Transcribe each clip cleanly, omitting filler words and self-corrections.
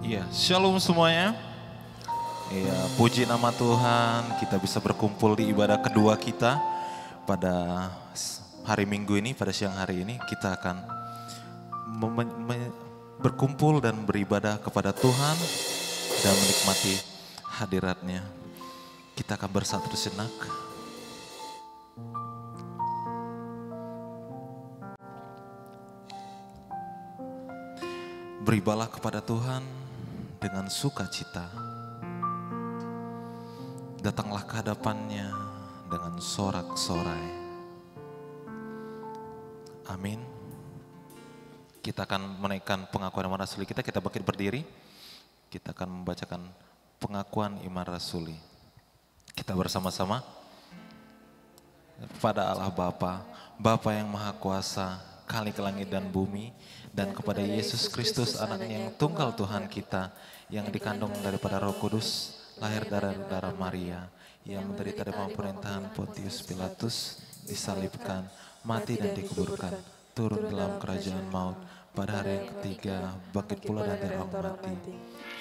Iya, shalom semuanya. Iya, puji nama Tuhan, kita bisa berkumpul di ibadah kedua kita pada hari Minggu ini, pada siang hari ini kita akan berkumpul dan beribadah kepada Tuhan dan menikmati hadirat-Nya. Kita akan bersatu sejenak. Beribadah kepada Tuhan dengan sukacita. Datanglah ke hadapan-Nya dengan sorak-sorai. Amin. Kita akan menaikkan pengakuan iman rasuli kita bangkit berdiri. Kita akan membacakan pengakuan iman rasuli. Kita bersama-sama. Kepada Allah Bapa, Bapa yang Maha Kuasa, Khalik langit dan bumi, dan kepada Yesus Kristus anaknya yang tunggal Tuhan kita, yang dikandung daripada Roh Kudus, lahir dari darah Maria, yang menderita di bawah pemerintahan Pontius Pilatus, disalibkan, mati dan dikuburkan, turun dalam kerajaan maut, pada hari yang ketiga bangkit pula dari orang mati,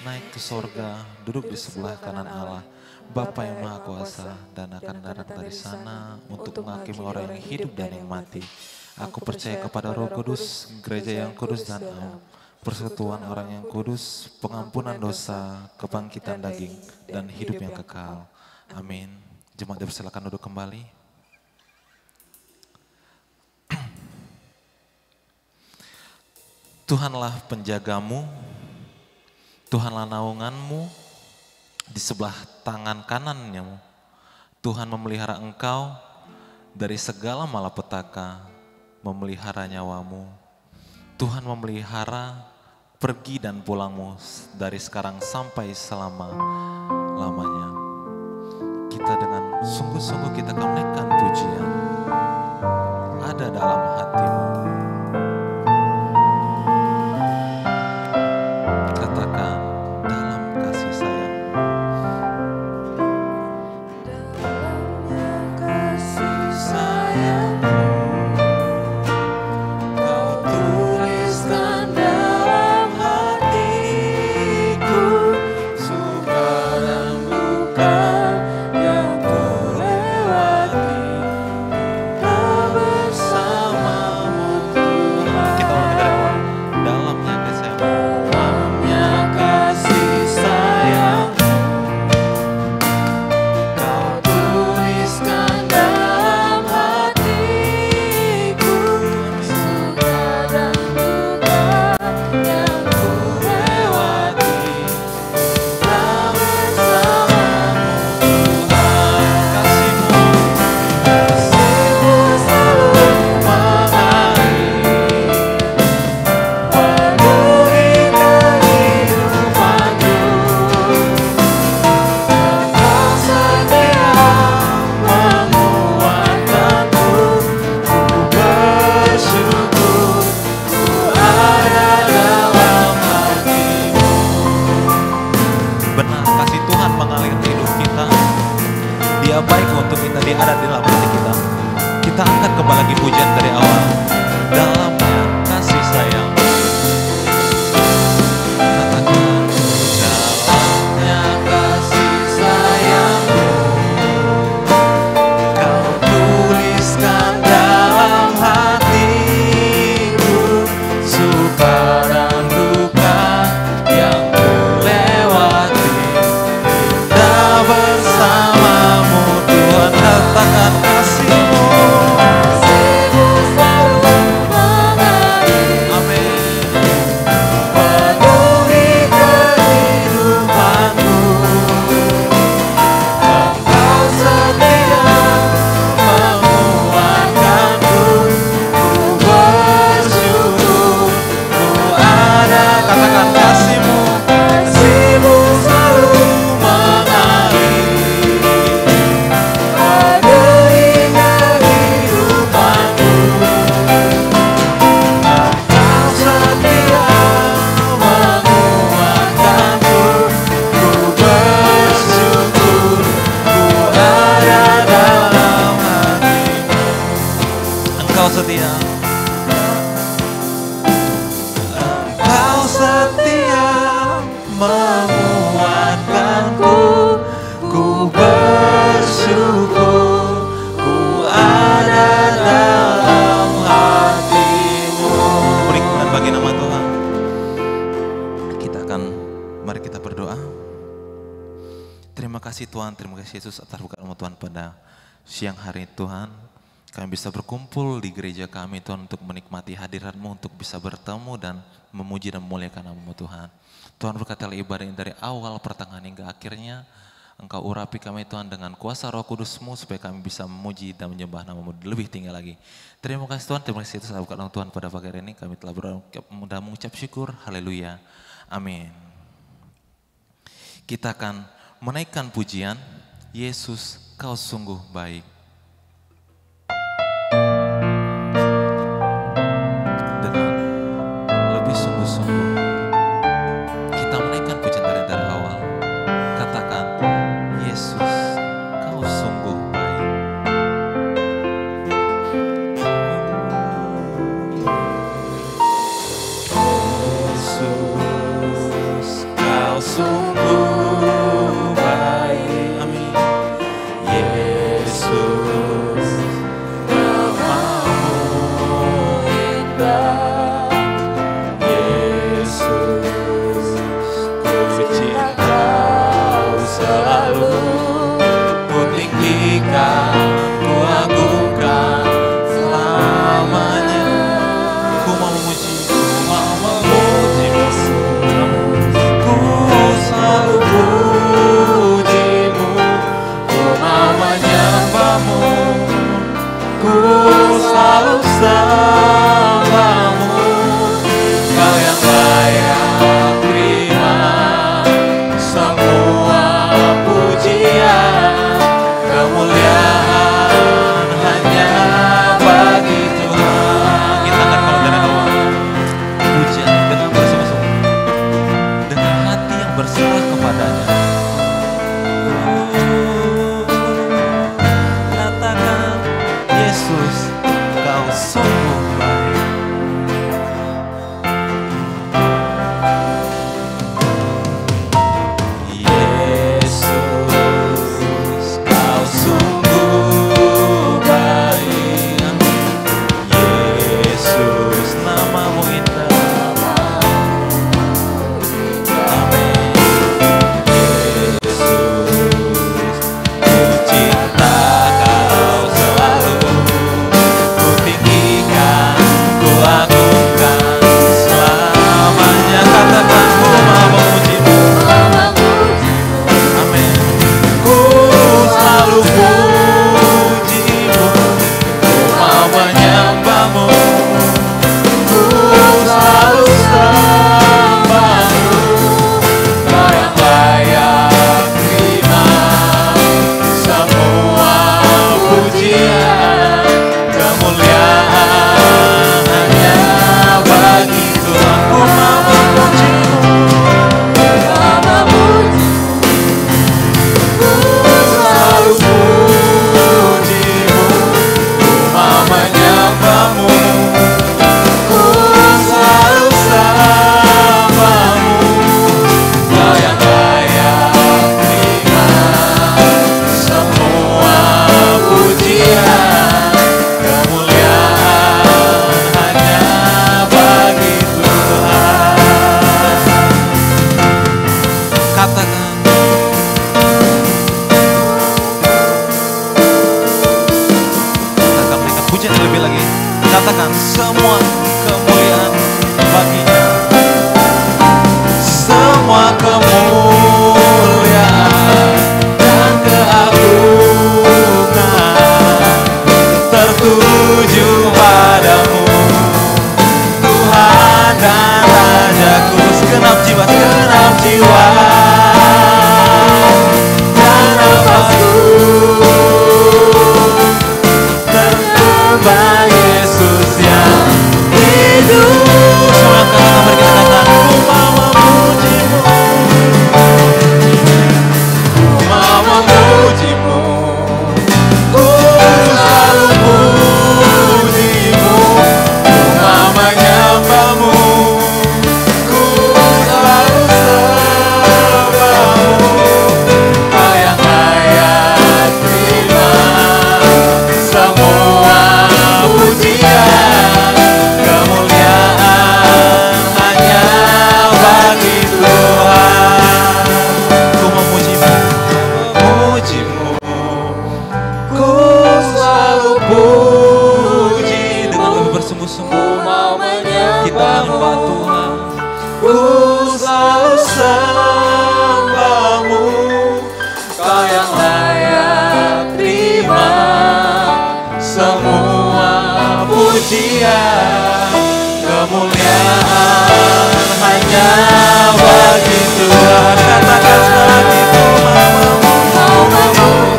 naik ke sorga, duduk di sebelah kanan Allah, Bapa yang Maha Kuasa, dan akan datang dari sana untuk menghakimi orang yang hidup dan yang mati. Aku percaya kepada Roh Kudus, gereja yang kudus dan am, persekutuan orang yang kudus, pengampunan dosa, kebangkitan daging, dan hidup yang kekal. Amin. Jemaat dipersilakan duduk kembali. Tuhanlah penjagamu, Tuhanlah naunganmu, di sebelah tangan kanannya. Tuhan memelihara engkau dari segala malapetaka, memelihara nyawamu. Tuhan memelihara pergi dan pulangmu dari sekarang sampai selama-lamanya. Kita dengan sungguh-sungguh kita akan menaikkan pujian ada dalam hatimu. Katakan dalam kasih sayang. Dalamnya kasih sayang. Bersamamu bagi nama Tuhan. Mari kita berdoa. Terima kasih Tuhan, terima kasih Yesus atas berkat-Mu Tuhan pada siang hari Tuhan. Kami bisa berkumpul di gereja kami Tuhan untuk menikmati hadirat-Mu, untuk bisa bertemu dan memuji dan memuliakan nama-Mu Tuhan. Tuhan berkatilah ibadah ini dari awal pertengahan hingga akhirnya. Engkau urapi kami Tuhan dengan kuasa Roh Kudus-Mu supaya kami bisa memuji dan menyembah nama-Mu lebih tinggi lagi. Terima kasih Tuhan, terima kasih atas berkat Tuhan pada pagi hari ini. Kami telah berdoa dan mengucap syukur. Haleluya. Amin. Kita akan menaikkan pujian, Yesus Kau sungguh baik. Dengan lebih sungguh-sungguh, kita menaikkan pujian dari awal. Katakan, Yesus Kau sungguh baik. Yesus Kau sungguh Kemuliaan sembah Tuhan. Ku selalu sembahmu, Kau yang layak terima semua pujian. Kemuliaan hanya bagi Tuhan. Katakan sekali itu mamamu.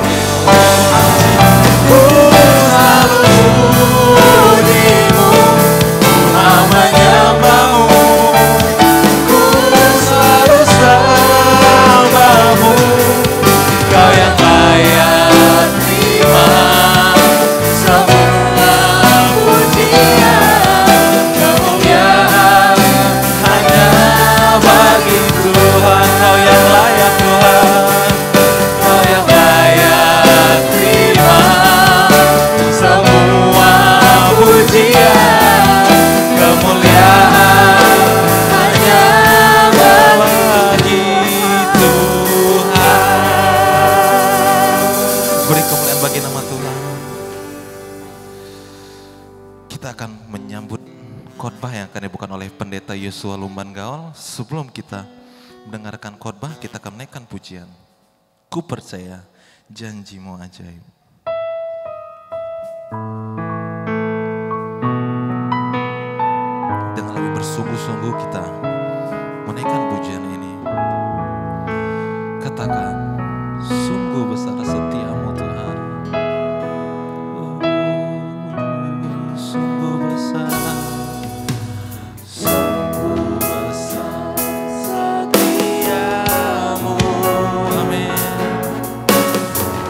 Ku selalu pujimu, namanya menyembahmu. Ku selalu sembahmu, Kau yang layak terima semua pujian. Kemuliaan hanya bagi Tuhan. Kau yang layak Tuhan, Kau yang layak terima semua pujian. Kemuliaan hanya bagi Tuhan. Beri kemuliaan bagi nama Tuhan. Kita akan menyambut khotbah yang akan dibuka oleh Pendeta Yosua Lumban Gaul. Sebelum kita mendengarkan khotbah, kita akan menaikkan pujian. Ku percaya janjimu ajaib. Dengan lebih bersungguh-sungguh kita menaikkan pujian ini. Katakan, sungguh besar setiamu Tuhan. Sungguh besar. Sungguh besar setiamu. Amin.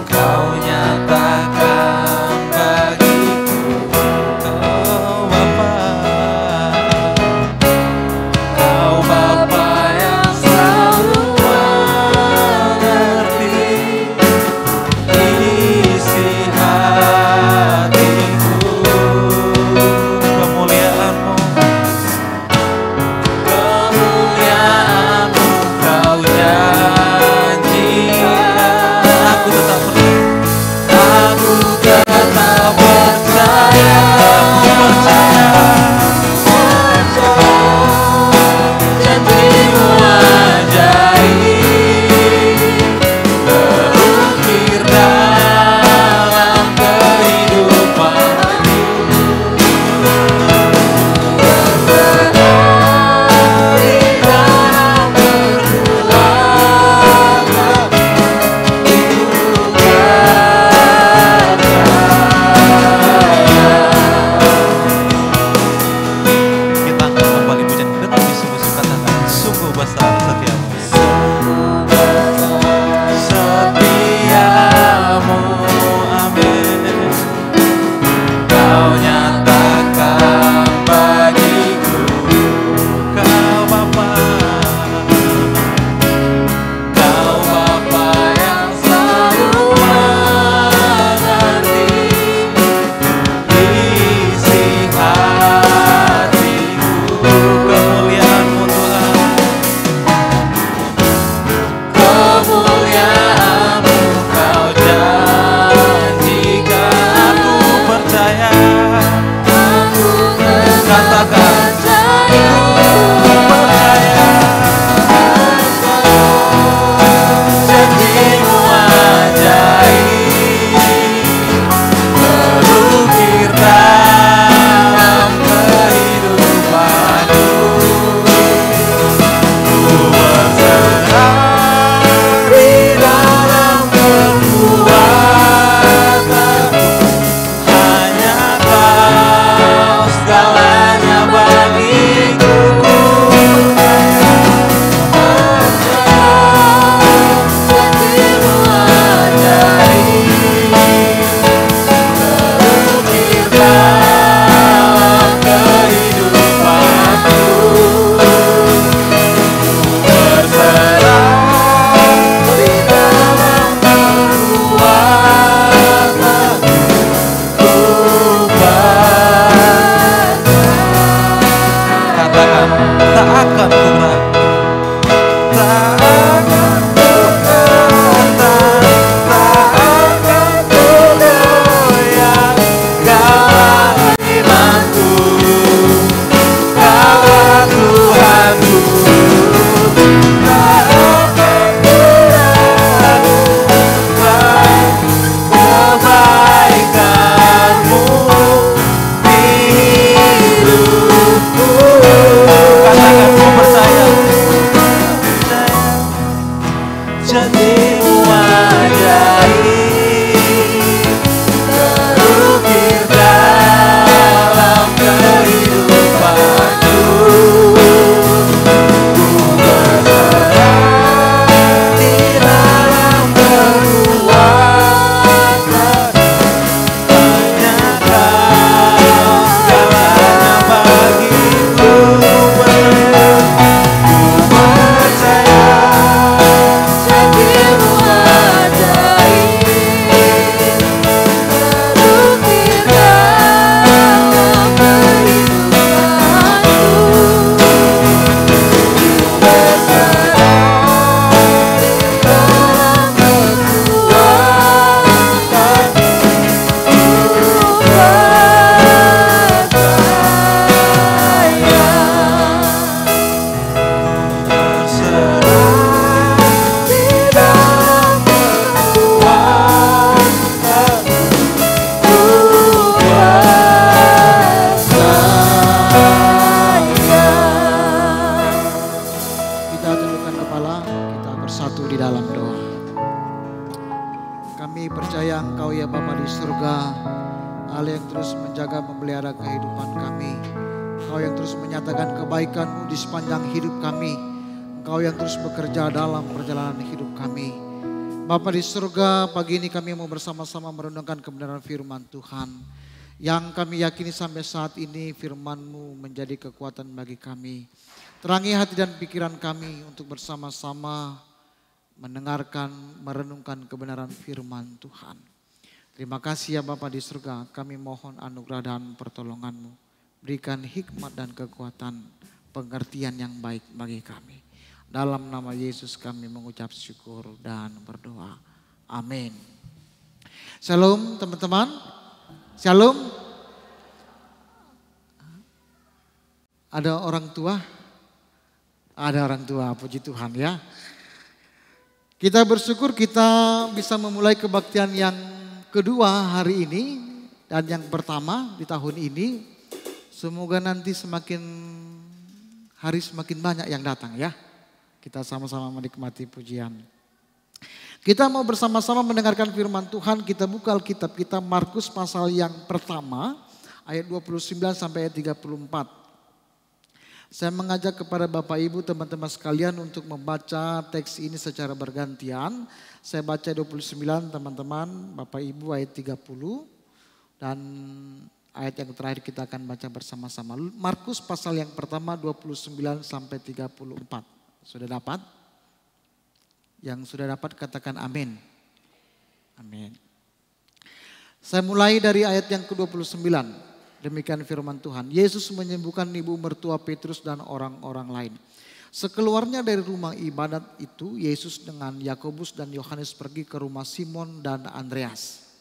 Kau nyatakan bagiku, Kau Bapa, Kau Bapa yang selalu mengerti isi hatiku. kemuliaan-Mu, Kemuliaan-Mu Kau janjikan. aku tetap percaya. Aku tetap percaya, janjimu ajaib, terukir dalam kehidupanku. Berseri dalam perbuatan, Kita akan kembali pujian dengan sungguh-sungguh. Katakan, sungguh besar setiamu. setiamu, amin. Kau nyatakan bagiku, Kau Bapa, Kau Bapa yang selalu mengerti isi hatiku. kemuliaan-Mu Tuhan. Kemuliaan-Mu Kau janjikan. Aku percaya. Aku Katakan, percaya, janjimu ajaib, terukir dalam kehidupanku. Ku berseri dalam perbuatan, hanya Kau segalanya bagiku. Ku percaya, janjimu ajaib, terukir dalam kehidupanku. Berseri dalam perbuatan, ku Katakan, tak akan ku berakhir. Tak akan ku tak akan ku goyah. Kau imanku, Kau di dalam doa. Kami percaya Engkau ya Bapa di surga, Allah yang terus menjaga memelihara kehidupan kami. Engkau yang terus menyatakan kebaikan-Mu di sepanjang hidup kami. Engkau yang terus bekerja dalam perjalanan hidup kami. Bapa di surga, pagi ini kami mau bersama-sama merenungkan kebenaran firman Tuhan. Yang kami yakini sampai saat ini firman-Mu menjadi kekuatan bagi kami. Terangi hati dan pikiran kami untuk bersama-sama mendengarkan, merenungkan kebenaran firman Tuhan. Terima kasih ya Bapa di surga, kami mohon anugerah dan pertolongan-Mu. Berikan hikmat dan kekuatan, pengertian yang baik bagi kami. Dalam nama Yesus kami mengucap syukur dan berdoa. Amin. Shalom teman-teman. Shalom. Ada orang tua? Ada orang tua, puji Tuhan ya. Kita bersyukur kita bisa memulai kebaktian yang kedua hari ini. Dan yang pertama di tahun ini. Semoga nanti semakin hari semakin banyak yang datang ya. Kita sama-sama menikmati pujian. Kita mau bersama-sama mendengarkan firman Tuhan. Kita buka Alkitab kita Markus pasal yang pertama. Ayat 29 sampai ayat 34. Saya mengajak kepada Bapak Ibu teman-teman sekalian untuk membaca teks ini secara bergantian. Saya baca 29 teman-teman, Bapak Ibu ayat 30. Dan ayat yang terakhir kita akan baca bersama-sama. Markus pasal yang pertama 29 sampai 34. Sudah dapat? Yang sudah dapat katakan amin. Amin. Saya mulai dari ayat yang ke-29. Demikian firman Tuhan. Yesus menyembuhkan ibu mertua Petrus dan orang-orang lain. Sekeluarnya dari rumah ibadat itu, Yesus dengan Yakobus dan Yohanes pergi ke rumah Simon dan Andreas.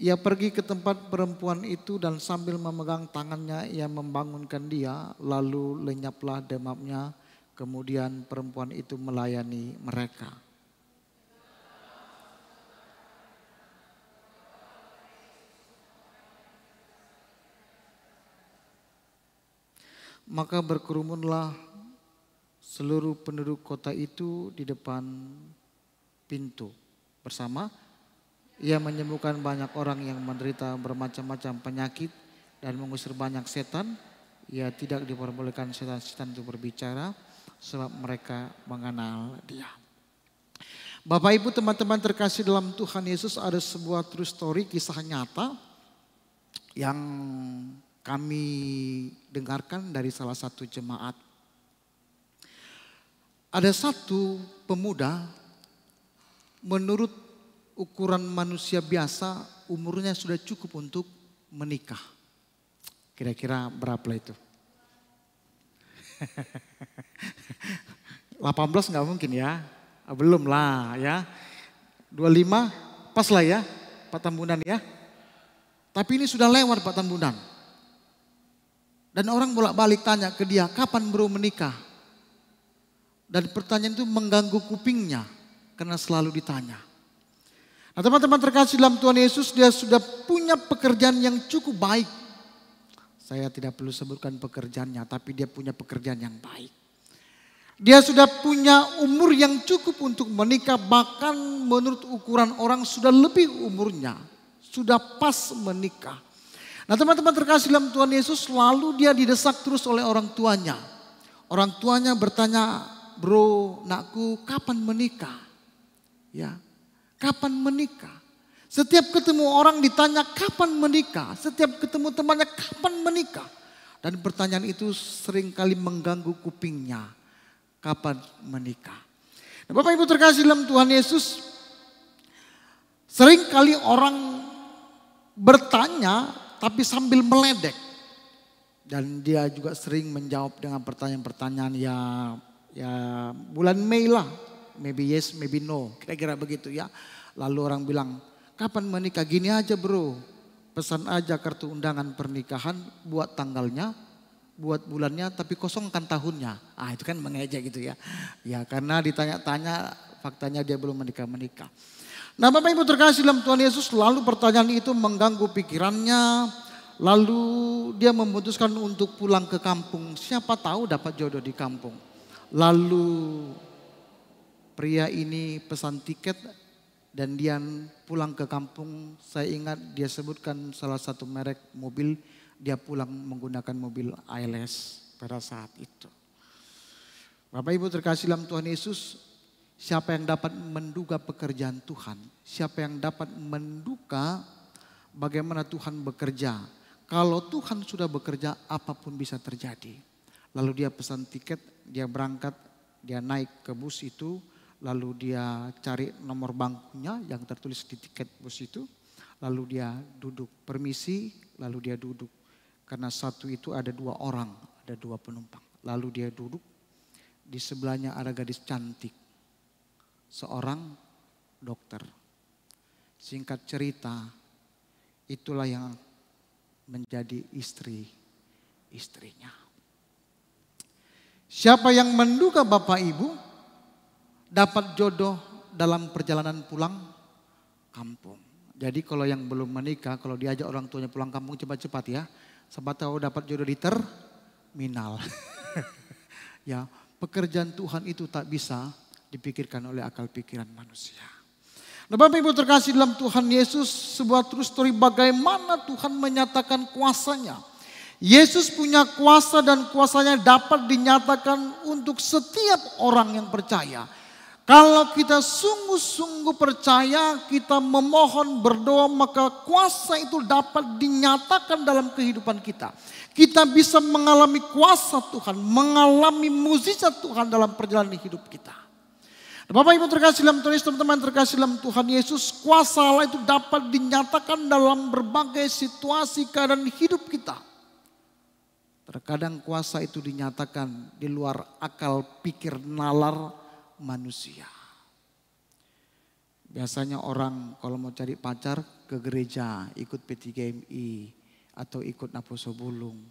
Ia pergi ke tempat perempuan itu dan sambil memegang tangannya ia membangunkan dia, lalu lenyaplah demamnya, kemudian perempuan itu melayani mereka. Maka berkerumunlah seluruh penduduk kota itu di depan pintu bersama. Ia menyembuhkan banyak orang yang menderita bermacam-macam penyakit dan mengusir banyak setan. Ia tidak diperbolehkan setan-setan itu berbicara sebab mereka mengenal dia. Bapak Ibu teman-teman terkasih dalam Tuhan Yesus, ada sebuah true story, kisah nyata yang kami dengarkan dari salah satu jemaat. Ada satu pemuda menurut ukuran manusia biasa umurnya sudah cukup untuk menikah. Kira-kira berapa itu? 18 nggak mungkin ya. Belum lah ya. 25 pas lah ya Pak Tambunan ya. Tapi ini sudah lewat Pak Tambunan. Dan orang bolak-balik tanya ke dia, kapan bro menikah? Dan pertanyaan itu mengganggu kupingnya karena selalu ditanya. Nah teman-teman terkasih dalam Tuhan Yesus, dia sudah punya pekerjaan yang cukup baik. Saya tidak perlu sebutkan pekerjaannya, tapi dia punya pekerjaan yang baik. Dia sudah punya umur yang cukup untuk menikah, bahkan menurut ukuran orang sudah lebih umurnya. Sudah pas menikah. Nah teman-teman terkasih dalam Tuhan Yesus, lalu dia didesak terus oleh orang tuanya. Orang tuanya bertanya, bro, nakku kapan menikah? Ya. Kapan menikah? Setiap ketemu orang ditanya kapan menikah. Setiap ketemu temannya kapan menikah. Dan pertanyaan itu seringkali mengganggu kupingnya. Kapan menikah? Nah, Bapak Ibu terkasih dalam Tuhan Yesus. Seringkali orang bertanya tapi sambil meledek. Dan dia juga sering menjawab dengan pertanyaan-pertanyaan ya bulan Mei lah. Maybe yes, maybe no. Kira-kira begitu ya. Lalu orang bilang, kapan menikah? Gini aja bro. Pesan aja kartu undangan pernikahan. Buat tanggalnya, buat bulannya, tapi kosongkan tahunnya. Ah itu kan mengejek gitu ya. Ya karena ditanya-tanya, faktanya dia belum menikah. Nah Bapak Ibu terkasih dalam Tuhan Yesus, lalu pertanyaan itu mengganggu pikirannya. Lalu dia memutuskan untuk pulang ke kampung. Siapa tahu dapat jodoh di kampung. Lalu pria ini pesan tiket dan dia pulang ke kampung. Saya ingat dia sebutkan salah satu merek mobil. Dia pulang menggunakan mobil ILS pada saat itu. Bapak Ibu terkasih dalam Tuhan Yesus, siapa yang dapat menduga pekerjaan Tuhan? Siapa yang dapat menduga bagaimana Tuhan bekerja? Kalau Tuhan sudah bekerja, apapun bisa terjadi. Lalu dia pesan tiket, dia berangkat, dia naik ke bus itu, lalu dia cari nomor bangkunya yang tertulis di tiket bus itu, lalu dia duduk, permisi, lalu dia duduk. Karena satu itu ada 2 orang, ada 2 penumpang. Lalu dia duduk, di sebelahnya ada gadis cantik, seorang dokter. Singkat cerita, itulah yang menjadi istrinya. Siapa yang menduga Bapak Ibu dapat jodoh dalam perjalanan pulang kampung. Jadi kalau yang belum menikah, kalau diajak orang tuanya pulang kampung cepat-cepat ya. Siapa tahu dapat jodoh di terminal. Ya, pekerjaan Tuhan itu tak bisa dipikirkan oleh akal pikiran manusia. Nah, Bapak Ibu terkasih dalam Tuhan Yesus, sebuah true story bagaimana Tuhan menyatakan kuasanya. Yesus punya kuasa dan kuasanya dapat dinyatakan untuk setiap orang yang percaya. Kalau kita sungguh-sungguh percaya, kita memohon berdoa, maka kuasa itu dapat dinyatakan dalam kehidupan kita. Kita bisa mengalami kuasa Tuhan, mengalami mukjizat Tuhan dalam perjalanan hidup kita. Bapak Ibu terkasih dalam Tuhan Yesus, teman-teman terkasih dalam Tuhan Yesus, kuasa Allah itu dapat dinyatakan dalam berbagai situasi keadaan hidup kita. Terkadang kuasa itu dinyatakan di luar akal pikir nalar manusia. Biasanya orang kalau mau cari pacar ke gereja, ikut P3MI atau ikut Naposo Bulung,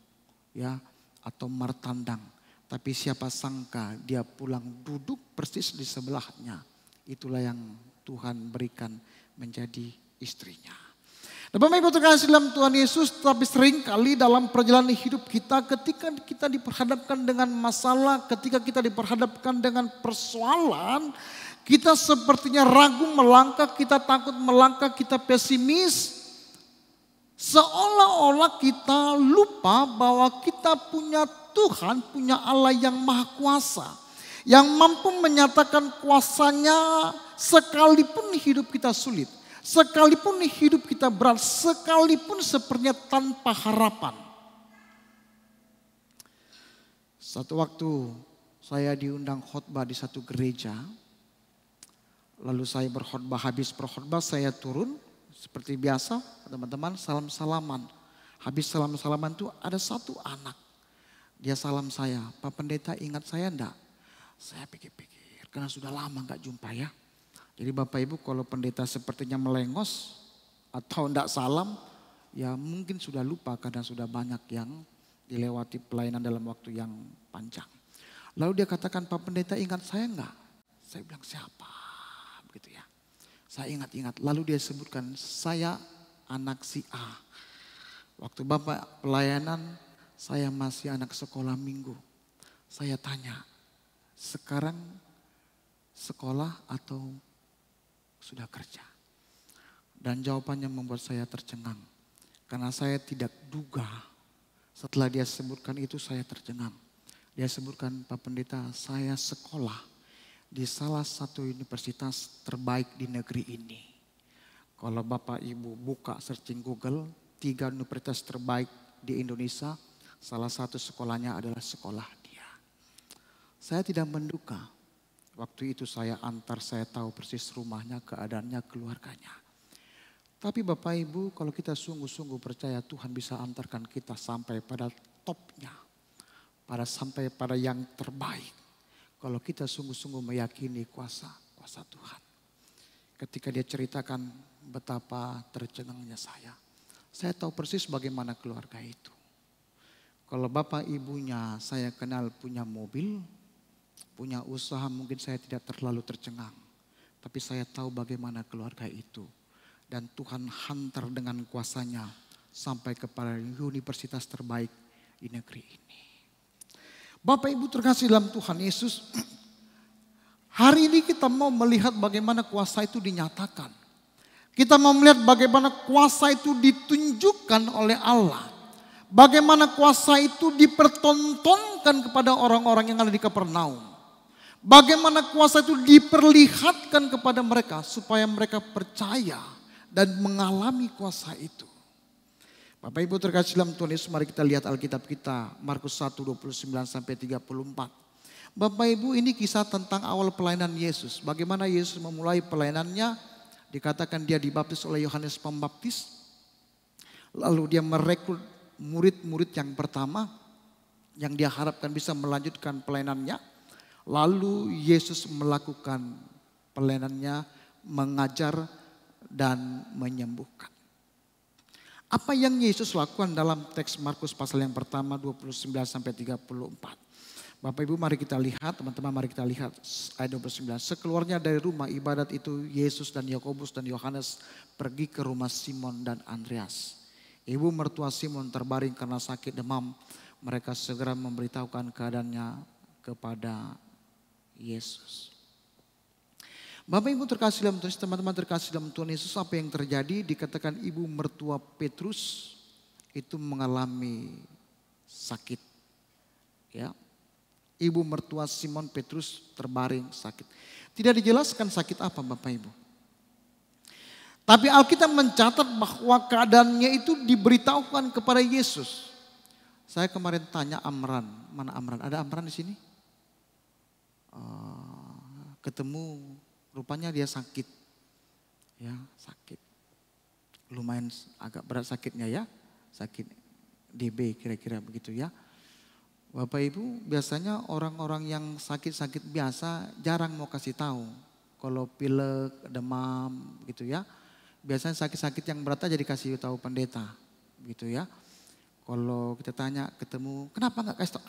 ya, atau Martandang. Tapi siapa sangka dia pulang duduk persis di sebelahnya. Itulah yang Tuhan berikan menjadi istrinya. Nah, Bapak Ibu terkasih dalam Tuhan Yesus, tapi seringkali dalam perjalanan hidup kita, ketika kita diperhadapkan dengan masalah, ketika kita diperhadapkan dengan persoalan, kita sepertinya ragu melangkah, kita takut melangkah, kita pesimis. Seolah-olah kita lupa bahwa kita punya Tuhan, punya Allah yang maha kuasa. Yang mampu menyatakan kuasanya sekalipun hidup kita sulit. Sekalipun hidup kita berat, sekalipun sepertinya tanpa harapan. Satu waktu saya diundang khotbah di satu gereja. Lalu saya berkhotbah, habis berkhotbah saya turun. Seperti biasa teman-teman salam-salaman. Habis salam-salaman itu ada satu anak. Dia salam saya, Pak Pendeta ingat saya enggak? Saya pikir-pikir karena sudah lama enggak jumpa ya. Jadi Bapak Ibu kalau pendeta sepertinya melengos atau enggak salam, ya mungkin sudah lupa karena sudah banyak yang dilewati pelayanan dalam waktu yang panjang. Lalu dia katakan, Pak Pendeta ingat saya enggak? Saya bilang siapa? Begitu ya. Saya ingat-ingat. Lalu dia sebutkan, saya anak si A. Waktu Bapak pelayanan, saya masih anak sekolah minggu. Saya tanya, sekarang sekolah atau sudah kerja? Dan jawabannya membuat saya tercengang. Karena saya tidak duga setelah dia sebutkan itu saya tercengang. Dia sebutkan, Pak Pendeta saya sekolah di salah satu universitas terbaik di negeri ini. Kalau Bapak Ibu buka searching Google, 3 universitas terbaik di Indonesia, salah satu sekolahnya adalah sekolah dia. Saya tidak menduga. Waktu itu saya antar, saya tahu persis rumahnya, keadaannya, keluarganya. Tapi Bapak Ibu kalau kita sungguh-sungguh percaya Tuhan bisa antarkan kita sampai pada topnya. Sampai pada yang terbaik. Kalau kita sungguh-sungguh meyakini kuasa Tuhan. Ketika dia ceritakan betapa tercengangnya saya. Saya tahu persis bagaimana keluarga itu. Kalau bapak ibunya saya kenal punya mobil, punya usaha, mungkin saya tidak terlalu tercengang. Tapi saya tahu bagaimana keluarga itu. Dan Tuhan hantar dengan kuasanya sampai kepada universitas terbaik di negeri ini. Bapak Ibu terkasih dalam Tuhan Yesus, hari ini kita mau melihat bagaimana kuasa itu dinyatakan. Kita mau melihat bagaimana kuasa itu ditunjukkan oleh Allah. Bagaimana kuasa itu dipertontonkan kepada orang-orang yang ada di Kapernaum. Bagaimana kuasa itu diperlihatkan kepada mereka supaya mereka percaya dan mengalami kuasa itu. Bapak Ibu terkasih dalam Tuhan Yesus, mari kita lihat Alkitab kita, Markus 1, 29 sampai 34. Bapak Ibu, ini kisah tentang awal pelayanan Yesus. Bagaimana Yesus memulai pelayanannya, dikatakan dia dibaptis oleh Yohanes Pembaptis. Lalu dia merekrut murid-murid yang pertama, yang dia harapkan bisa melanjutkan pelayanannya. Lalu Yesus melakukan pelayanannya, mengajar dan menyembuhkan. Apa yang Yesus lakukan dalam teks Markus pasal yang pertama 29 sampai 34. Bapak Ibu mari kita lihat, teman-teman mari kita lihat ayat 29. Sekeluarnya dari rumah ibadat itu, Yesus dan Yakobus dan Yohanes pergi ke rumah Simon dan Andreas. Ibu mertua Simon terbaring karena sakit demam. Mereka segera memberitahukan keadaannya kepada Yesus. Bapak Ibu terkasih dalam Tuhan, teman-teman terkasih dalam Tuhan Yesus, apa yang terjadi? Dikatakan ibu mertua Petrus itu mengalami sakit. Ya. Ibu mertua Simon Petrus terbaring sakit. Tidak dijelaskan sakit apa Bapak Ibu. Tapi Alkitab mencatat bahwa keadaannya itu diberitahukan kepada Yesus. Saya kemarin tanya Amran, mana Amran? Ada Amran di sini? Ketemu. Rupanya dia sakit, ya sakit, lumayan agak berat sakitnya ya, sakit DB kira-kira begitu ya. Bapak Ibu biasanya orang-orang yang sakit-sakit biasa jarang mau kasih tahu. Kalau pilek, demam gitu ya, biasanya sakit-sakit yang berat aja dikasih tahu pendeta gitu ya. Kalau kita tanya ketemu, kenapa nggak kasih tahu?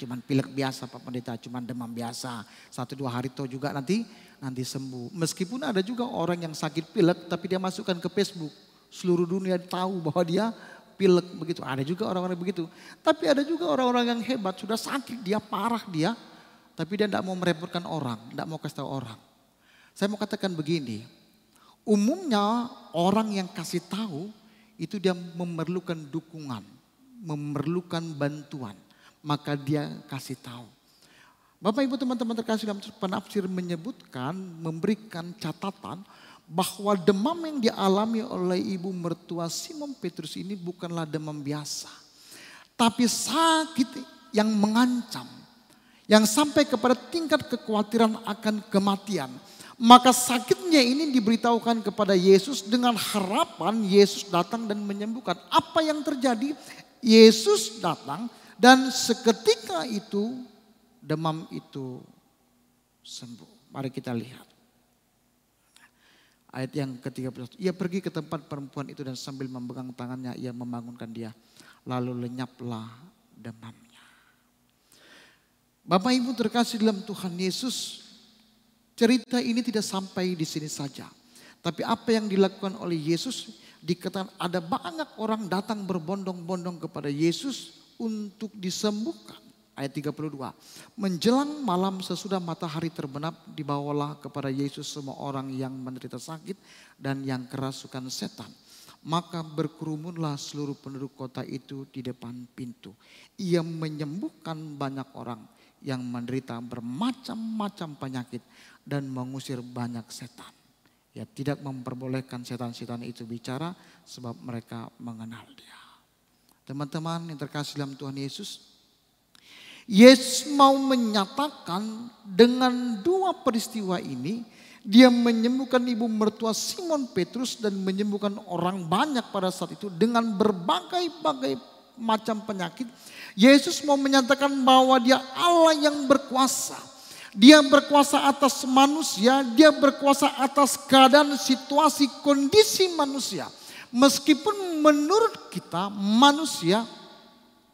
Cuman pilek biasa Pak Pendeta, cuman demam biasa. 1-2 hari toh juga nanti sembuh. Meskipun ada juga orang yang sakit pilek tapi dia masukkan ke Facebook. Seluruh dunia tahu bahwa dia pilek begitu. Ada juga orang-orang begitu. Tapi ada juga orang-orang yang hebat, sudah sakit dia, parah dia. Tapi dia tidak mau merepotkan orang, tidak mau kasih tahu orang. Saya mau katakan begini, umumnya orang yang kasih tahu itu dia memerlukan dukungan. Memerlukan bantuan, maka dia kasih tahu. Bapak Ibu teman-teman terkasih dalam penafsir menyebutkan, memberikan catatan bahwa demam yang dialami oleh ibu mertua Simon Petrus ini bukanlah demam biasa. Tapi sakit yang mengancam, yang sampai kepada tingkat kekhawatiran akan kematian. Maka sakitnya ini diberitahukan kepada Yesus dengan harapan Yesus datang dan menyembuhkan. Apa yang terjadi? Yesus datang dan seketika itu demam itu sembuh. Mari kita lihat. Ayat yang ke-13. Ia pergi ke tempat perempuan itu dan sambil memegang tangannya ia membangunkan dia. Lalu lenyaplah demamnya. Bapak Ibu terkasih dalam Tuhan Yesus, cerita ini tidak sampai di sini saja. Tapi apa yang dilakukan oleh Yesus, dikatakan ada banyak orang datang berbondong-bondong kepada Yesus untuk disembuhkan. Ayat 32. Menjelang malam sesudah matahari terbenam, dibawalah kepada Yesus semua orang yang menderita sakit dan yang kerasukan setan. Maka berkerumunlah seluruh penduduk kota itu di depan pintu. Ia menyembuhkan banyak orang yang menderita bermacam-macam penyakit dan mengusir banyak setan. Ya, tidak memperbolehkan setan-setan itu bicara sebab mereka mengenal dia. Teman-teman yang terkasih dalam Tuhan Yesus, Yesus mau menyatakan dengan 2 peristiwa ini, dia menyembuhkan ibu mertua Simon Petrus dan menyembuhkan orang banyak pada saat itu dengan berbagai-bagai macam penyakit. Yesus mau menyatakan bahwa dia Allah yang berkuasa. Dia berkuasa atas manusia, dia berkuasa atas keadaan, situasi, kondisi manusia. Meskipun menurut kita manusia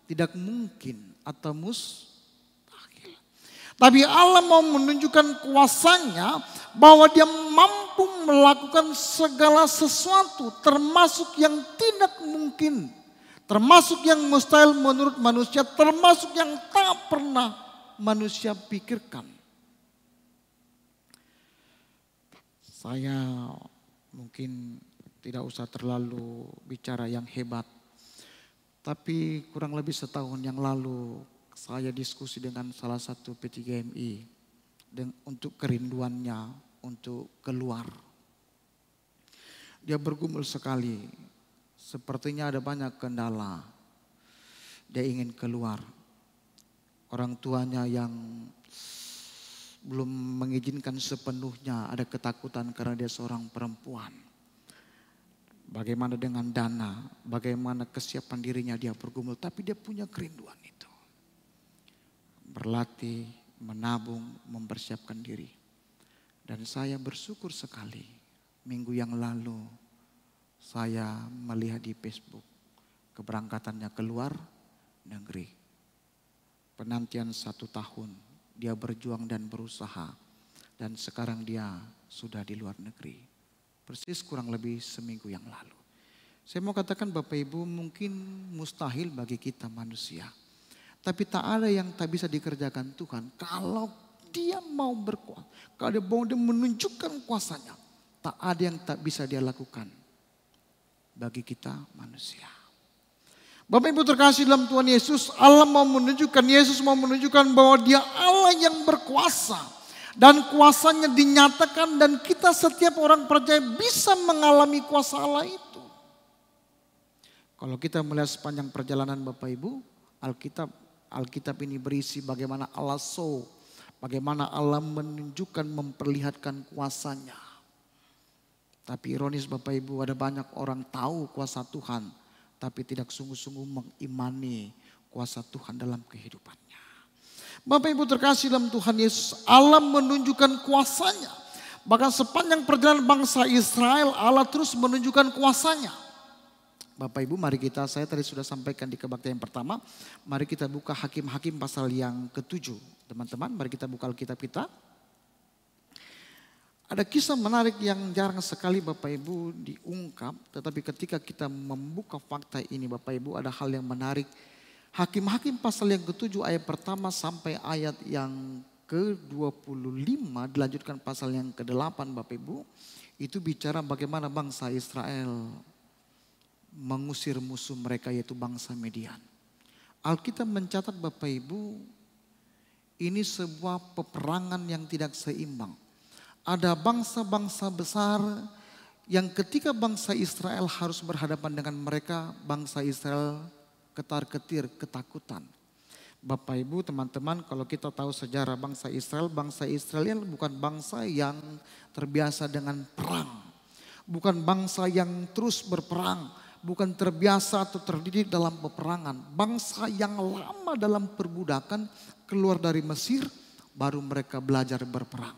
tidak mungkin atau mustahil. Tapi Allah mau menunjukkan kuasanya bahwa dia mampu mampu melakukan segala sesuatu termasuk yang tidak mungkin. Termasuk yang mustahil menurut manusia, termasuk yang tak pernah manusia pikirkan. Saya mungkin tidak usah terlalu bicara yang hebat. Tapi kurang lebih setahun yang lalu saya diskusi dengan salah satu P3MI untuk kerinduannya untuk keluar. Dia bergumul sekali. Sepertinya ada banyak kendala. Dia ingin keluar. Orang tuanya yang belum mengizinkan sepenuhnya, ada ketakutan karena dia seorang perempuan. Bagaimana dengan dana, bagaimana kesiapan dirinya, dia bergumul. Tapi dia punya kerinduan itu. Berlatih, menabung, mempersiapkan diri. Dan saya bersyukur sekali minggu yang lalu saya melihat di Facebook keberangkatannya keluar negeri. Penantian 1 tahun dia berjuang dan berusaha. Dan sekarang dia sudah di luar negeri. Persis kurang lebih seminggu yang lalu. Saya mau katakan Bapak Ibu, mungkin mustahil bagi kita manusia. Tapi tak ada yang tak bisa dikerjakan Tuhan kalau dia mau berkuasa. Kalau dia mau menunjukkan kuasanya, tak ada yang tak bisa dia lakukan bagi kita manusia. Bapak Ibu terkasih dalam Tuhan Yesus, Yesus mau menunjukkan bahwa dia Allah yang berkuasa. Dan kuasanya dinyatakan dan kita setiap orang percaya bisa mengalami kuasa Allah itu. Kalau kita melihat sepanjang perjalanan Bapak Ibu, Alkitab ini berisi bagaimana Allah bagaimana Allah menunjukkan, memperlihatkan kuasanya. Tapi ironis Bapak Ibu, ada banyak orang tahu kuasa Tuhan, tapi tidak sungguh-sungguh mengimani kuasa Tuhan dalam kehidupannya. Bapak Ibu terkasih dalam Tuhan Yesus, Allah menunjukkan kuasanya. Bahkan sepanjang perjalanan bangsa Israel, Allah terus menunjukkan kuasanya. Bapak Ibu, mari saya tadi sudah sampaikan di kebaktian yang pertama. Mari kita buka Hakim-Hakim pasal yang ke-7. Teman-teman, mari kita buka Alkitab kita. Ada kisah menarik yang jarang sekali Bapak Ibu diungkap. Tetapi ketika kita membuka fakta ini Bapak Ibu, ada hal yang menarik. Hakim-Hakim pasal yang ke-7 ayat pertama sampai ayat yang ke-25. Dilanjutkan pasal yang ke-8 Bapak Ibu. Itu bicara bagaimana bangsa Israel mengusir musuh mereka yaitu bangsa Midian. Alkitab mencatat Bapak Ibu, ini sebuah peperangan yang tidak seimbang. Ada bangsa-bangsa besar yang ketika bangsa Israel harus berhadapan dengan mereka, bangsa Israel ketar-ketir, ketakutan. Bapak Ibu, teman-teman, kalau kita tahu sejarah bangsa Israel bukan bangsa yang terbiasa dengan perang. Bukan bangsa yang terus berperang. Bukan terbiasa atau terdidik dalam peperangan. Bangsa yang lama dalam perbudakan keluar dari Mesir baru mereka belajar berperang.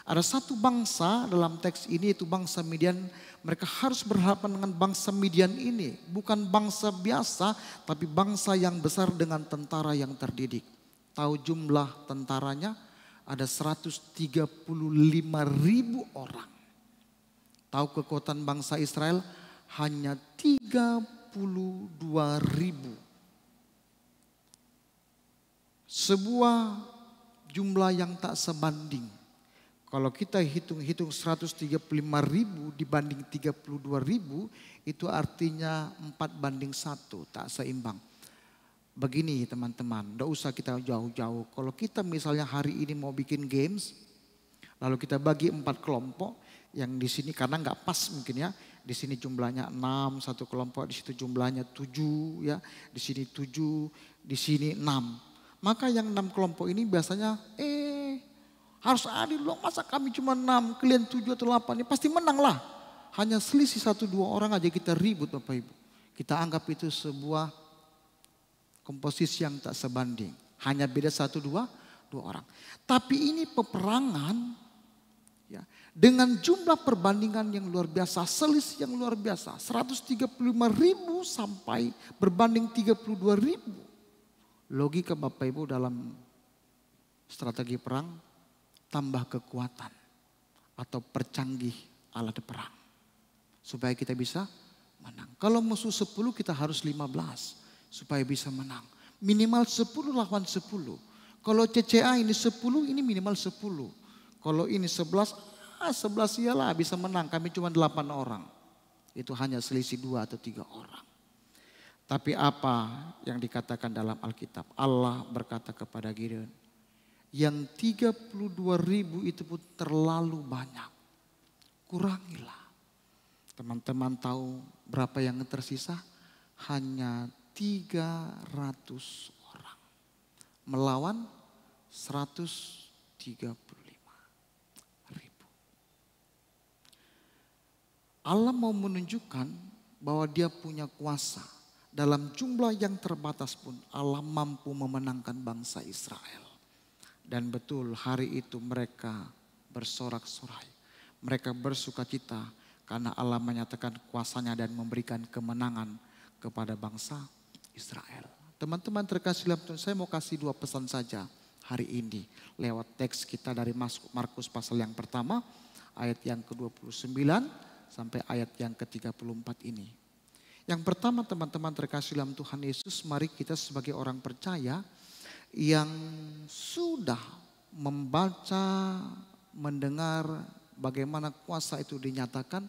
Ada satu bangsa dalam teks ini yaitu bangsa Midian. Mereka harus berhadapan dengan bangsa Midian ini. Bukan bangsa biasa tapi bangsa yang besar dengan tentara yang terdidik. Tahu jumlah tentaranya? Ada 135.000 orang. Tahu kekuatan bangsa Israel? Hanya 32.000. Sebuah jumlah yang tak sebanding. Kalau kita hitung-hitung 135.000 dibanding 32.000, itu artinya 4:1, tak seimbang. Begini teman-teman, tidak usah kita jauh-jauh. Kalau kita misalnya hari ini mau bikin games, lalu kita bagi 4 kelompok, yang di sini karena nggak pas mungkin ya. Di sini jumlahnya 6 satu kelompok, di situ jumlahnya 7 ya, di sini 7, di sini 6. Maka yang 6 kelompok ini biasanya harus adil dong, masa kami cuma 6, kalian 7 atau 8, ya pasti menang lah. Hanya selisih 1-2 orang aja kita ribut Bapak Ibu. Kita anggap itu sebuah komposisi yang tak sebanding. Hanya beda 1-2 orang. Tapi ini peperangan ya, dengan jumlah perbandingan yang luar biasa, selisih yang luar biasa. 135.000 sampai berbanding 32.000. Logika Bapak Ibu dalam strategi perang, tambah kekuatan atau percanggih alat perang. Supaya kita bisa menang. Kalau musuh 10 kita harus 15 supaya bisa menang. Minimal 10 lawan 10. Kalau CCA ini 10, ini minimal 10. Kalau ini 11, 11 iyalah bisa menang. Kami cuma 8 orang. Itu hanya selisih 2 atau 3 orang. Tapi apa yang dikatakan dalam Alkitab? Allah berkata kepada Gideon, yang 32.000 itu pun terlalu banyak. Kurangilah. Teman-teman tahu berapa yang tersisa? Hanya 300 orang. Melawan 135.000. Allah mau menunjukkan bahwa dia punya kuasa. Dalam jumlah yang terbatas pun Allah mampu memenangkan bangsa Israel. Dan betul hari itu mereka bersorak-sorai. Mereka bersukacita karena Allah menyatakan kuasanya dan memberikan kemenangan kepada bangsa Israel. Teman-teman terkasih dalam Tuhan, saya mau kasih 2 pesan saja hari ini. Lewat teks kita dari Markus pasal yang pertama, ayat yang ke-29 sampai ayat yang ke-34 ini. Yang pertama teman-teman terkasih dalam Tuhan Yesus, mari kita sebagai orang percaya yang sudah membaca, mendengar bagaimana kuasa itu dinyatakan,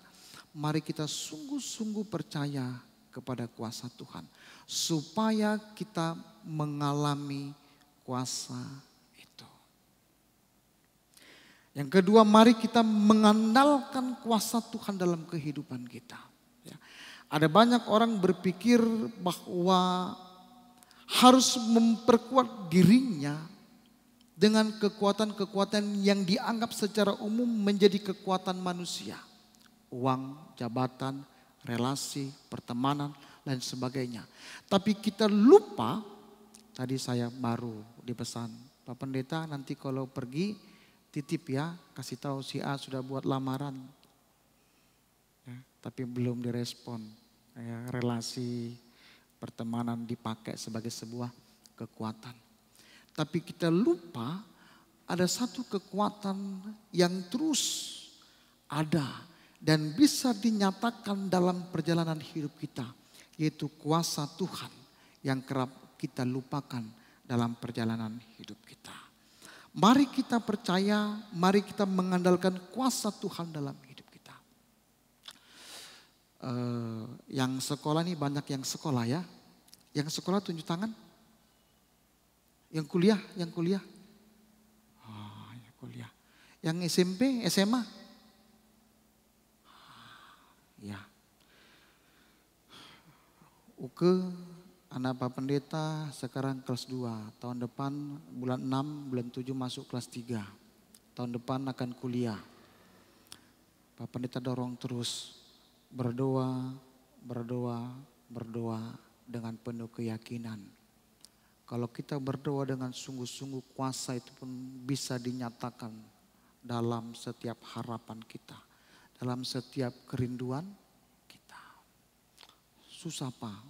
mari kita sungguh-sungguh percaya kepada kuasa Tuhan. Supaya kita mengalami kuasa itu. Yang kedua, mari kita mengandalkan kuasa Tuhan dalam kehidupan kita. Ya. Ada banyak orang berpikir bahwa harus memperkuat dirinya dengan kekuatan-kekuatan yang dianggap secara umum menjadi kekuatan manusia. Uang, jabatan, relasi, pertemanan, dan sebagainya. Tapi kita lupa, tadi saya baru dipesan, Pak Pendeta nanti kalau pergi titip ya, kasih tahu si A sudah buat lamaran. Ya, tapi belum direspon. Ya, relasi, pertemanan dipakai sebagai sebuah kekuatan. Tapi kita lupa ada satu kekuatan yang terus ada dan bisa dinyatakan dalam perjalanan hidup kita, yaitu kuasa Tuhan yang kerap kita lupakan dalam perjalanan hidup kita. Mari kita percaya, mari kita mengandalkan kuasa Tuhan dalam hidup kita. Yang sekolah nih banyak yang sekolah ya. Yang sekolah tunjuk tangan. Yang kuliah, Oh, ya kuliah. Yang SMP, SMA. Ya. Uke, anak Pak Pendeta sekarang kelas 2. Tahun depan bulan 6, bulan 7 masuk kelas 3. Tahun depan akan kuliah. Pak Pendeta dorong terus berdoa dengan penuh keyakinan. Kalau kita berdoa dengan sungguh-sungguh, kuasa itu pun bisa dinyatakan dalam setiap harapan kita. Dalam setiap kerinduan kita. Susah Pak.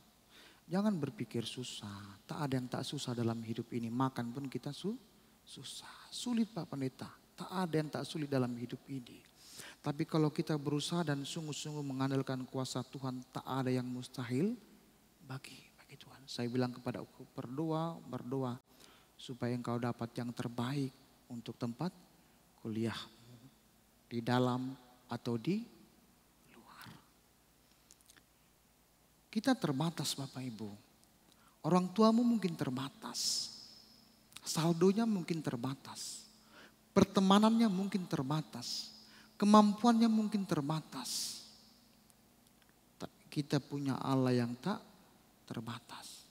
Jangan berpikir susah. Tak ada yang tak susah dalam hidup ini. Makan pun kita susah. Sulit Pak Pendeta. Tak ada yang tak sulit dalam hidup ini. Tapi kalau kita berusaha dan sungguh-sungguh mengandalkan kuasa Tuhan, tak ada yang mustahil bagi Tuhan. Saya bilang kepada aku, berdoa supaya engkau dapat yang terbaik untuk tempat kuliah. Di dalam atau di luar. Kita terbatas Bapak Ibu. Orang tuamu mungkin terbatas. Saldonya mungkin terbatas. Pertemanannya mungkin terbatas. Kemampuannya mungkin terbatas. Tapi kita punya Allah yang tak terbatas.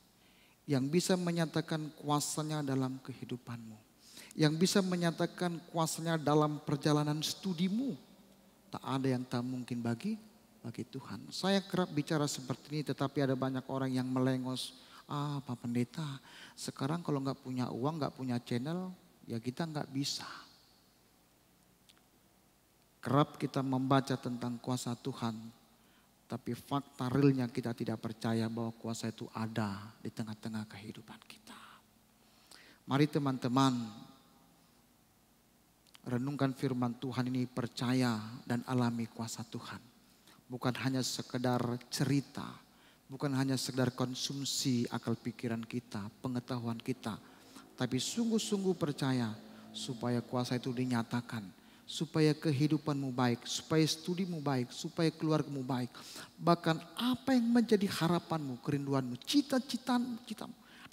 Yang bisa menyatakan kuasanya dalam kehidupanmu. Yang bisa menyatakan kuasanya dalam perjalanan studimu. Tak ada yang tak mungkin bagi Tuhan. Saya kerap bicara seperti ini, tetapi ada banyak orang yang melengos. Pak Pendeta, sekarang kalau nggak punya uang, nggak punya channel, ya kita nggak bisa. Kerap kita membaca tentang kuasa Tuhan, tapi fakta realnya kita tidak percaya bahwa kuasa itu ada di tengah-tengah kehidupan kita. Mari teman-teman, renungkan firman Tuhan ini, percaya dan alami kuasa Tuhan. Bukan hanya sekedar cerita, bukan hanya sekedar konsumsi akal pikiran kita, pengetahuan kita. Tapi sungguh-sungguh percaya supaya kuasa itu dinyatakan. Supaya kehidupanmu baik, supaya studimu baik, supaya keluargamu baik. Bahkan apa yang menjadi harapanmu, kerinduanmu, cita-citamu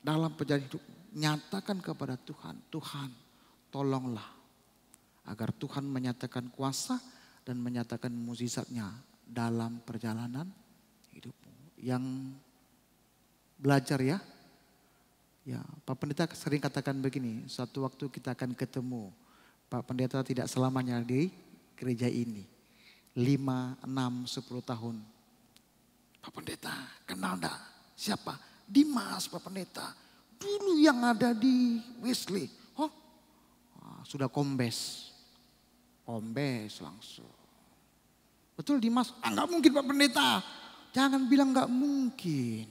dalam perjalanan hidupmu. Nyatakan kepada Tuhan, Tuhan tolonglah. Agar Tuhan menyatakan kuasa dan menyatakan mukjizatnya dalam perjalanan hidupmu. Yang belajar ya. Ya, Pak Pendeta sering katakan begini, suatu waktu kita akan ketemu. Pak Pendeta tidak selamanya di gereja ini. 5, 6, 10 tahun. Pak Pendeta kenal enggak? Siapa? Dimas Pak Pendeta. Dulu yang ada di Wesley. Oh, sudah kombes. Kombes langsung. Betul Dimas? Enggak mungkin Pak Pendeta. Jangan bilang enggak mungkin.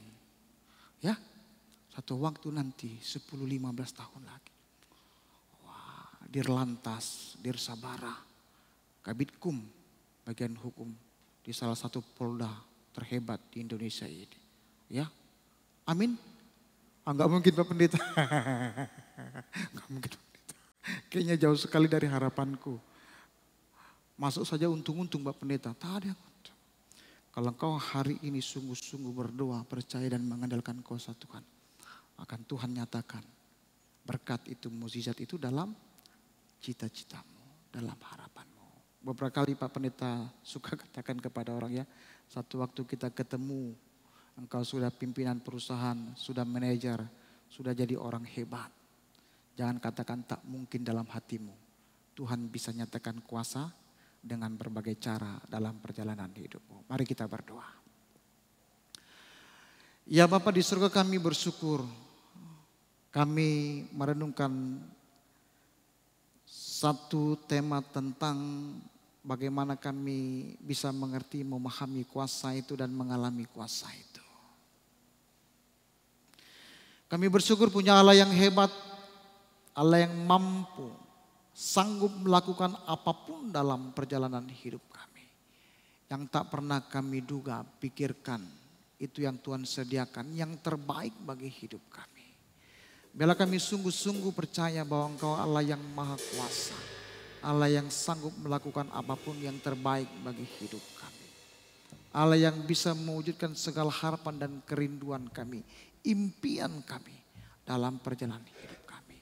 Ya, satu waktu nanti 10-15 tahun lagi. Dirlantas, Dirsabara, Kabitkum, bagian hukum di salah satu polda terhebat di Indonesia ini. Ya, amin. Enggak mungkin Pak Pendeta. Enggak mungkin Pak Pendeta. Kayaknya jauh sekali dari harapanku. Masuk saja untung-untung Pak Pendeta. Tak ada yang untung. Kalau engkau hari ini sungguh-sungguh berdoa, percaya dan mengandalkan kuasa Tuhan, akan Tuhan nyatakan berkat itu, mukjizat itu dalam cita-citamu, dalam harapanmu. Beberapa kali Pak Pendeta suka katakan kepada orang ya, satu waktu kita ketemu, engkau sudah pimpinan perusahaan, sudah manajer, sudah jadi orang hebat. Jangan katakan tak mungkin dalam hatimu. Tuhan bisa nyatakan kuasa dengan berbagai cara dalam perjalanan hidupmu. Mari kita berdoa. Ya Bapa di surga, kami bersyukur. Kami merenungkan satu tema tentang bagaimana kami bisa mengerti, memahami kuasa itu dan mengalami kuasa itu. Kami bersyukur punya Allah yang hebat, Allah yang mampu, sanggup melakukan apapun dalam perjalanan hidup kami. Yang tak pernah kami duga, pikirkan, itu yang Tuhan sediakan, yang terbaik bagi hidup kami. Biarlah kami sungguh-sungguh percaya bahwa Engkau Allah yang maha kuasa. Allah yang sanggup melakukan apapun yang terbaik bagi hidup kami. Allah yang bisa mewujudkan segala harapan dan kerinduan kami. Impian kami dalam perjalanan hidup kami.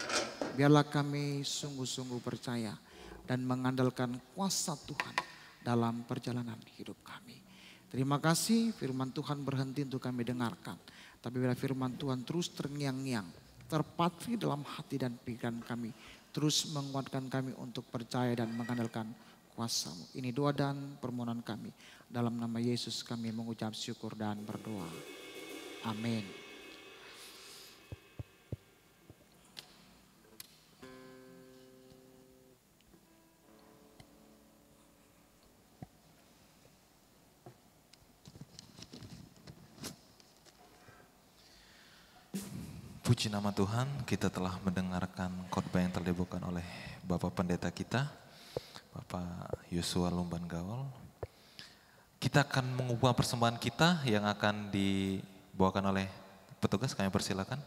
Biarlah kami sungguh-sungguh percaya dan mengandalkan kuasa Tuhan dalam perjalanan hidup kami. Terima kasih firman Tuhan berhenti untuk kami dengarkan. Tapi bila firman Tuhan terus terngiang-ngiang, terpatri dalam hati dan pikiran kami, terus menguatkan kami untuk percaya dan mengandalkan kuasa-Mu. Ini doa dan permohonan kami. Dalam nama Yesus kami mengucap syukur dan berdoa. Amin. Puji nama Tuhan, kita telah mendengarkan khotbah yang telah dibawakan oleh Bapak Pendeta kita, Bapak Yosua Lumban Gaul. Kita akan mengubah persembahan kita yang akan dibawakan oleh petugas, kami persilakan.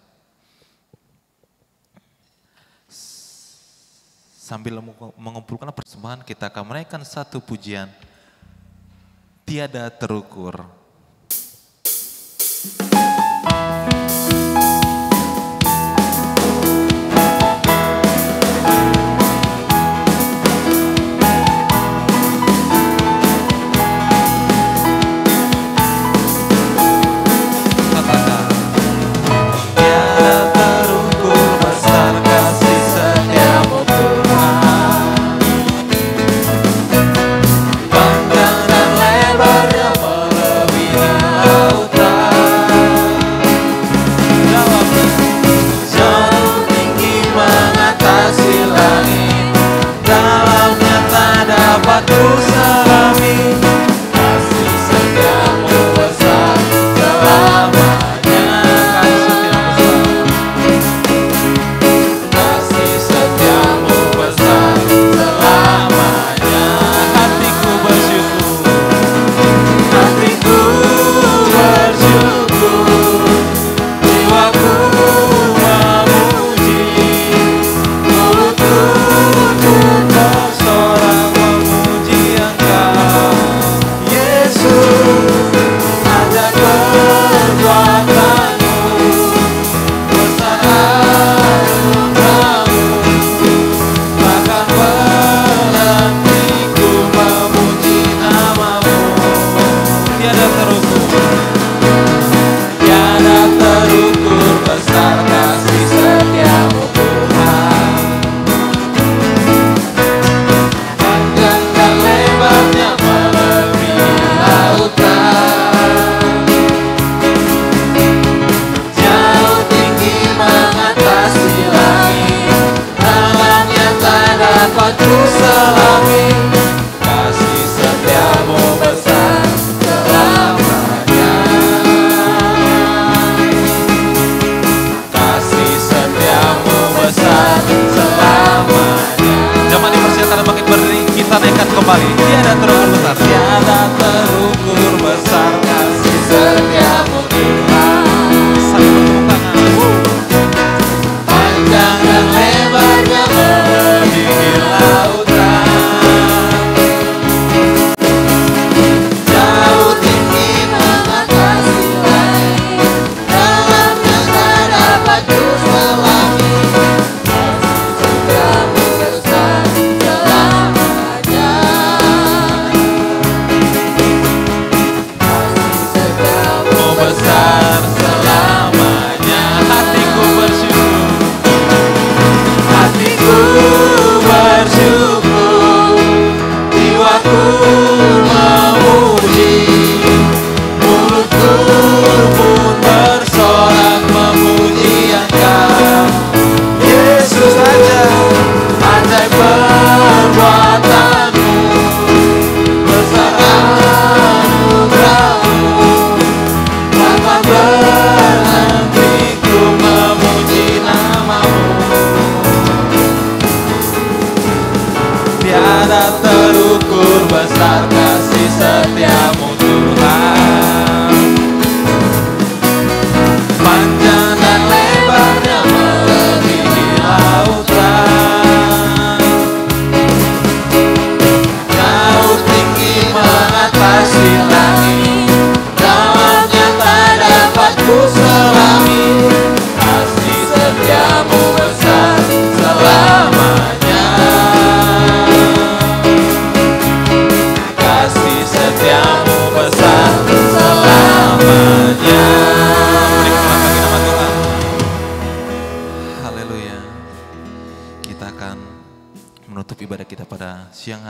Sambil mengumpulkan persembahan, kita akan menaikkan satu pujian, Tiada Terukur. Panjang dan lebarnya melebihi lautan.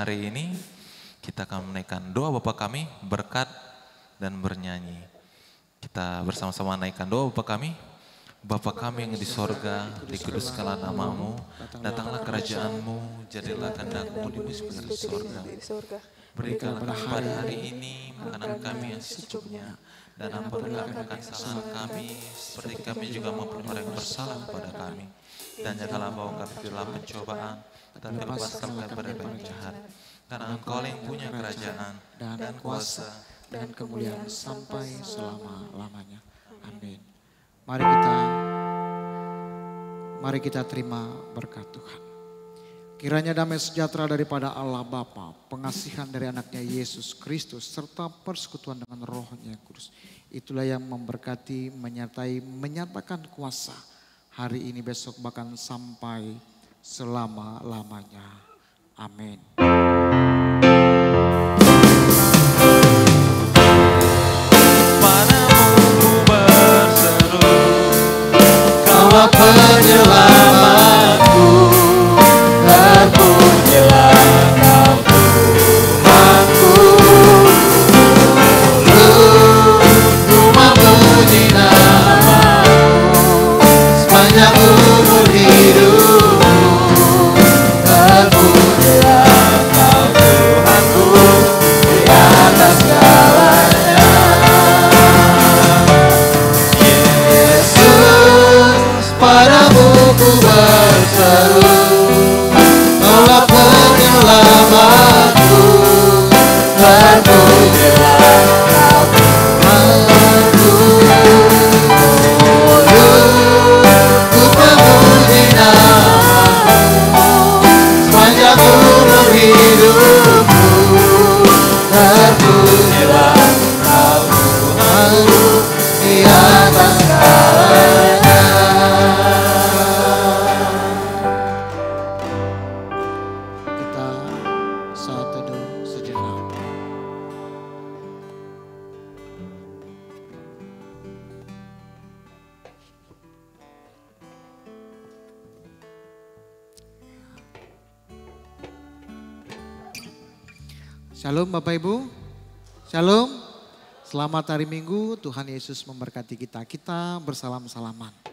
hari ini kita akan menaikkan doa Bapa kami, berkat dan bernyanyi. Kita bersama-sama naikkan doa Bapa kami. Bapa kami yang di sorga, dikuduskanlah namamu, datanglah kerajaanmu, jadilah kehendak-mu di bumi seperti di sorga. Berikanlah pada hari ini makanan kami yang secukupnya, dan ampunilah akan kesalahan kami, seperti kami juga mengampuni mereka yang bersalah kepada kami. Dan janganlah bawa kami ke dalam pencobaan, tetapi lepaskan kami dari yang jahat. Karena Engkau yang punya kerajaan dan kuasa dan kemuliaan sampai selama-lamanya. Amin. Mari kita terima berkat Tuhan. Kiranya damai sejahtera daripada Allah Bapa, pengasihan dari anaknya Yesus Kristus, serta persekutuan dengan Roh-Nya yang kudus. Itulah yang memberkati, menyertai, menyatakan kuasa hari ini, besok, bahkan sampai selama-lamanya. Amin. Kaulah penyelamatku, terpujilah Kau Tuhanku. Ku memuji nama-Mu sepanjang umur hidupku. Terpujilah Kau Tuhanku di atas segalanya. Padamu ku berseru, Kaulah penyelamatku, terpujilah Kau Tuhanku. Ku memuji nama-Mu sepanjang umur hidupku. Terpujilah Kau Tuhanku di atas segalanya. Shalom Bapak Ibu, shalom. Selamat hari Minggu, Tuhan Yesus memberkati kita. Kita bersalam-salaman.